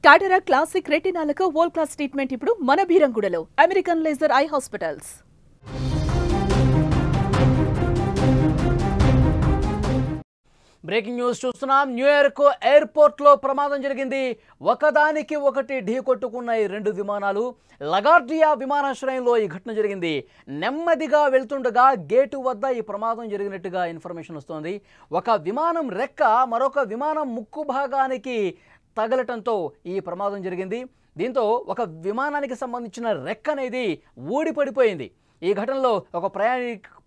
టాటరా classic రెటినాలకు world class treatment ఇప్పుడు మన బీరంగూడలో American laser eye hospitals. Breaking news చూస్తున్నాం. న్యూయార్క్ ఎయిర్పోర్ట్లో ప్రమాదం జరిగింది. ఒకదానికి ఒకటి ఢీకొట్టుకున్న ఈ రెండు విమానాలు లగార్డియా విమానాశ్రయంలో ఈ ఘటన జరిగింది. నెమ్మదిగా వెళ్తుండగా గేటు వద్ద ఈ ప్రమాదం జరిగినట్టుగా ఇన్ఫర్మేషన్ వస్తోంది. ఒక విమానం రెక్క మరొక విమానం ముక్కు భాగానికి తగలటంతో ఈ ప్రమాదం జరిగింది. దీంతో ఒక విమానానికి సంబంధించిన రెక్క అనేది ఊడిపడిపోయింది. ఈ ఘటనలో ఒక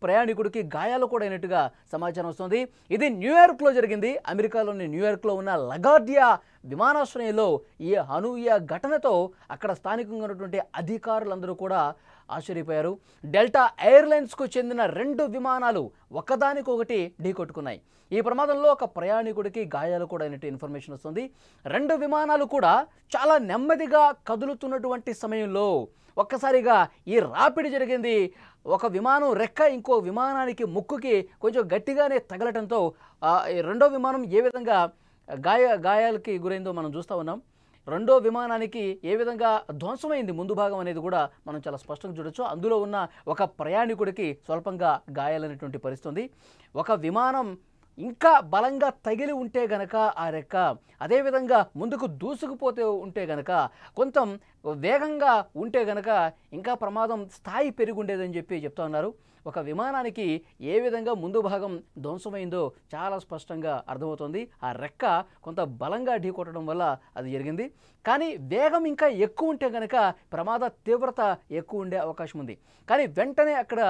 ప్రయాణికుడికి గాయాలు కూడా అయినట్టుగా సమాచారం వస్తుంది. ఇది న్యూయార్క్లో జరిగింది. అమెరికాలోని న్యూయార్క్లో ఉన్న లగార్డియా విమానాశ్రయంలో ఈ అనూహ్య ఘటనతో అక్కడ స్థానికంగా ఉన్నటువంటి అధికారులందరూ కూడా ఆశ్చర్యపోయారు. డెల్టా ఎయిర్లైన్స్కు చెందిన రెండు విమానాలు ఒకదానికొకటి ఢీకొట్టుకున్నాయి. ఈ ప్రమాదంలో ఒక ప్రయాణికుడికి గాయాలు కూడా అయినట్టు ఇన్ఫర్మేషన్ వస్తుంది. రెండు విమానాలు కూడా చాలా నెమ్మదిగా కదులుతున్నటువంటి సమయంలో ఒక్కసారిగా ఈ రాపిడి జరిగింది. ఒక విమానం రెక్క ఇంకో విమానానికి ముక్కుకి కొంచెం గట్టిగానే తగలటంతో రెండో విమానం ఏ విధంగా గాయాలకి గురైందో మనం చూస్తూ ఉన్నాం. రెండో విమానానికి ఏ విధంగా ధ్వంసమైంది ముందు భాగం అనేది కూడా మనం చాలా స్పష్టంగా చూడొచ్చు. అందులో ఉన్న ఒక ప్రయాణికుడికి స్వల్పంగా గాయాలనేటువంటి పరిస్థితి. ఒక విమానం ఇంకా బలంగా తగిలి ఉంటే గనక ఆ రెక్క అదేవిధంగా ముందుకు దూసుకుపోతే ఉంటే గనక కొంచెం వేగంగా ఉంటే గనక ఇంకా ప్రమాదం స్థాయి పెరిగి ఉండేదని చెప్తా ఉన్నారు. ఒక విమానానికి ఏ విధంగా ముందు భాగం ధ్వంసమైందో చాలా స్పష్టంగా అర్థమవుతుంది. ఆ రెక్క కొంత బలంగా ఢీకొట్టడం వల్ల అది జరిగింది. కానీ వేగం ఇంకా ఎక్కువ ఉంటే కనుక ప్రమాద తీవ్రత ఎక్కువ ఉండే అవకాశం ఉంది. కానీ వెంటనే అక్కడ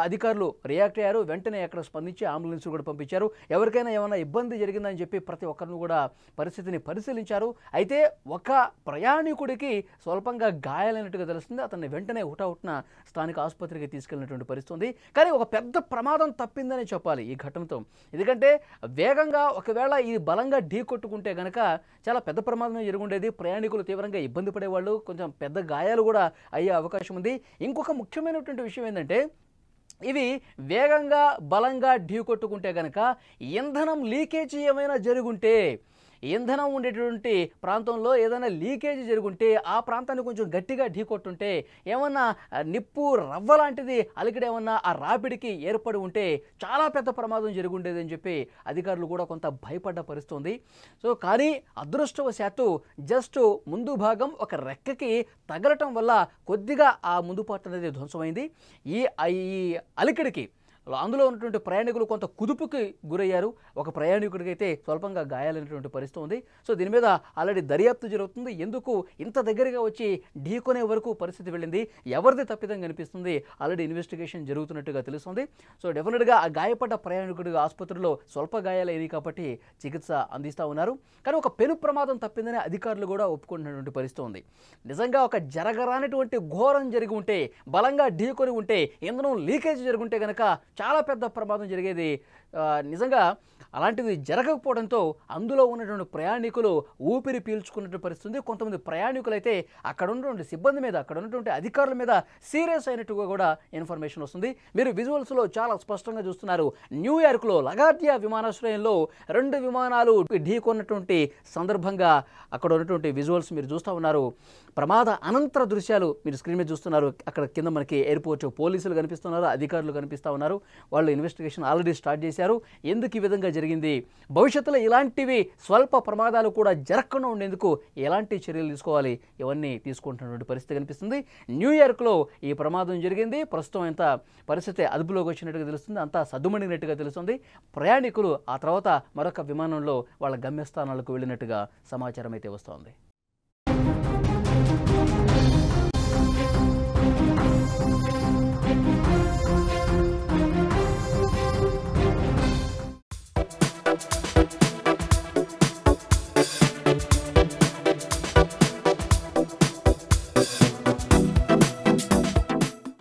అధికారులు రియాక్ట్ అయ్యారు. వెంటనే అక్కడ స్పందించి అంబులెన్స్ కూడా పంపించారు. ఎవరికైనా ఏమైనా ఇబ్బంది జరిగిందని చెప్పి ప్రతి ఒక్కరిని కూడా పరిస్థితిని పరిశీలించారు. అయితే ఒక ప్రయాణికుడికి స్వల్పంగా గాయాలైనట్టుగా తెలుస్తుంది. అతన్ని వెంటనే హుటాహుటిన స్థానిక ఆసుపత్రికి తీసుకెళ్లినటువంటి పరిస్థితి. కానీ ఒక పెద్ద ప్రమాదం తప్పిందని చెప్పాలి ఈ ఘటనతో. ఎందుకంటే వేగంగా ఒకవేళ ఇది బలంగా ఢీ కొట్టుకుంటే గనక చాలా పెద్ద ప్రమాదం జరుగుండేది. ప్రయాణికులు తీవ్రంగా ఇబ్బంది పడేవాళ్ళు, కొంచెం పెద్ద గాయాలు కూడా అయ్యే అవకాశం ఉంది. ఇంకొక ముఖ్యమైనటువంటి విషయం ఏంటంటే ఇవి వేగంగా బలంగా ఢీ కొట్టుకుంటే గనక ఇంధనం లీకేజీ ఏమైనా జరుగుంటే, ఇంధనం ఉండేటువంటి ప్రాంతంలో ఏదైనా లీకేజీ జరుగుంటే ఆ ప్రాంతాన్ని కొంచెం గట్టిగా ఢీకొట్టుంటే ఏమన్నా నిప్పు రవ్వ లాంటిది అలికిడేమన్నా ఆ రాపిడికి ఏర్పడి ఉంటే చాలా పెద్ద ప్రమాదం జరుగుండేది అని చెప్పి అధికారులు కూడా కొంత భయపడ్డ పరిస్థితుంది. సో కానీ అదృష్టవశాత్తు జస్ట్ ముందు భాగం ఒక రెక్కకి తగలటం వల్ల కొద్దిగా ఆ ముందు పార్ట్ అనేది ధ్వంసమైంది. ఈ అలికిడికి అందులో ఉన్నటువంటి ప్రయాణికులు కొంత కుదుపుకి గురయ్యారు. ఒక ప్రయాణికుడికి అయితే స్వల్పంగా గాయాలైనటువంటి పరిస్థితి ఉంది. సో దీని మీద ఆల్రెడీ దర్యాప్తు జరుగుతుంది. ఎందుకు ఇంత దగ్గరగా వచ్చి ఢీకొనే వరకు పరిస్థితి వెళ్ళింది, ఎవరిది తప్పిదం కనిపిస్తుంది, ఆల్రెడీ ఇన్వెస్టిగేషన్ జరుగుతున్నట్టుగా తెలుస్తుంది. సో డెఫినెట్గా ఆ గాయపడ్డ ప్రయాణికుడిగా ఆసుపత్రిలో స్వల్ప గాయాలైనవి కాబట్టి చికిత్స అందిస్తూ ఉన్నారు. కానీ ఒక పెను ప్రమాదం తప్పిందని అధికారులు కూడా ఒప్పుకుంటున్నటువంటి పరిస్థితి ఉంది. నిజంగా ఒక జరగరానటువంటి ఘోరం జరిగి ఉంటే, బలంగా ఢీకొని ఉంటే, ఇంధనం లీకేజ్ జరుగుంటే కనుక చాలా పెద్ద ప్రమాదం జరిగేది. నిజంగా అలాంటిది జరగకపోవడంతో అందులో ఉన్నటువంటి ప్రయాణికులు ఊపిరి పీల్చుకున్నటువంటి పరిస్థితి. కొంతమంది ప్రయాణికులు అయితే అక్కడ ఉన్నటువంటి సిబ్బంది మీద, అక్కడ ఉన్నటువంటి అధికారుల మీద సీరియస్ అయినట్టుగా కూడా ఇన్ఫర్మేషన్ వస్తుంది. మీరు విజువల్స్లో చాలా స్పష్టంగా చూస్తున్నారు. న్యూయార్క్లో లగార్డియా విమానాశ్రయంలో రెండు విమానాలు ఢీకొన్నటువంటి సందర్భంగా అక్కడ ఉన్నటువంటి విజువల్స్ మీరు చూస్తూ ఉన్నారు. ప్రమాద అనంతర దృశ్యాలు మీరు స్క్రీన్ మీద చూస్తున్నారు. అక్కడ కింద మనకి ఎయిర్పోర్ట్ పోలీసులు కనిపిస్తున్నారు, అధికారులు కనిపిస్తూ ఉన్నారు. వాళ్ళు ఇన్వెస్టిగేషన్ ఆల్రెడీ స్టార్ట్ చేశారు. ఎందుకు ఈ విధంగా జరిగింది, భవిష్యత్తులో ఇలాంటివి స్వల్ప ప్రమాదాలు కూడా జరగకుండా ఉండేందుకు ఎలాంటి చర్యలు తీసుకోవాలి, ఇవన్నీ తీసుకుంటున్నటువంటి పరిస్థితి కనిపిస్తుంది. న్యూయార్క్లో ఈ ప్రమాదం జరిగింది. ప్రస్తుతం ఎంత పరిస్థితి అదుపులోకి వచ్చినట్టుగా తెలుస్తుంది, అంతా సద్దుమణినట్టుగా తెలుస్తుంది. ప్రయాణికులు ఆ తర్వాత మరొక విమానంలో వాళ్ళ గమ్యస్థానాలకు వెళ్ళినట్టుగా సమాచారం అయితే వస్తోంది.